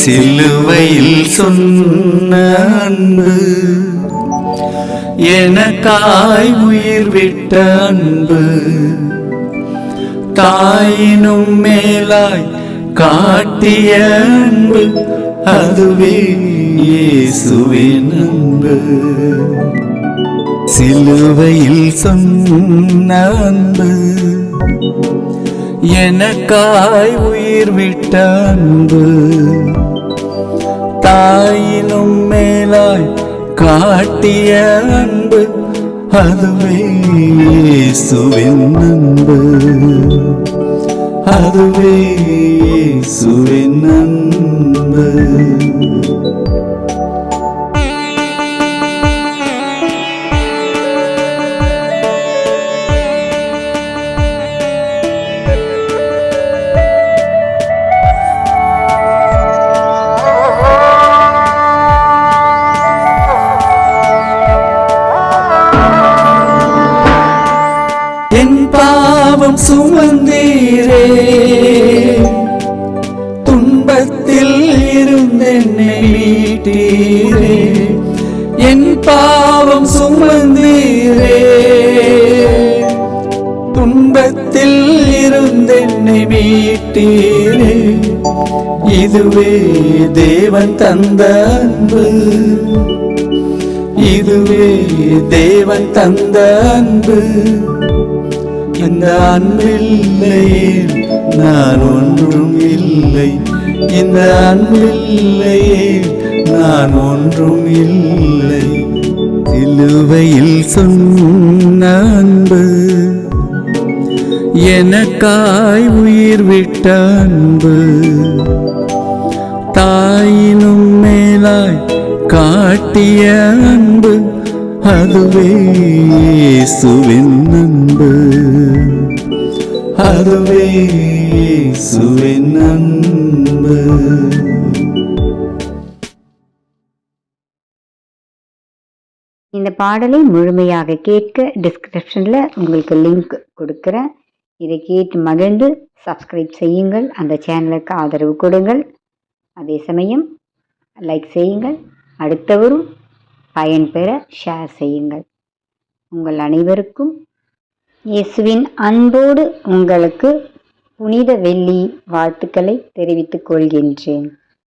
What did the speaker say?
சிலுவையில் சொன்ன அன்பு, எனக்காய் உயிர் விட்ட அன்பு, தாயினும் மேலாய் காட்டிய அன்பு, அதுவே இயேசுவின் அன்பு. சிலுவையில் சொன்ன அன்பு, எனக்காய் உயிர் விட்ட அன்பு, தாயினும் மேலாய் காட்டிய அன்பு, அதுவே இயேசுவின் அன்பு, அதுவே இயேசுவின் அன்பு. என் பாவம் சுமந்தீரே, துன்பத்தில் இருந்தென்னை மீட்டீரே. என் பாவம் சுமந்தீரே, துன்பத்தில் இருந்தென்னை மீட்டீரே. இதுவே தேவன் தந்த அன்பு, இதுவே தேவன் தந்த அன்பு. இந்த அன்பில்லையே நான் ஒன்றும் இல்லை, இந்த அன்பில்லையே நான் ஒன்றும் இல்லை. சிலுவையில் சொன்ன அன்பு, எனக்காய் உயிர் விட்ட அன்பு, தாயினும் மேலாய் காட்டிய அன்பு, அதுவே இயேசுவின் அன்பு, அதுவே இயேசுவின் அன்பு. இந்த பாடலை முழுமையாக கேட்க டிஸ்கிரிப்ஷனில் உங்களுக்கு லிங்க் கொடுக்குறேன். இதை கேட்டு மகிழ்ந்து சப்ஸ்கிரைப் செய்யுங்கள், அந்த சேனலுக்கு ஆதரவு கொடுங்கள். அதே சமயம் லைக் செய்யுங்கள், அடுத்தவரும் பயன்பெற ஷேர் செய்யுங்கள். உங்கள் அனைவருக்கும் இயேசுவின் அன்போடு உங்களுக்கு புனித வெள்ளி வாழ்த்துக்களை தெரிவித்துக் கொள்கின்றேன்.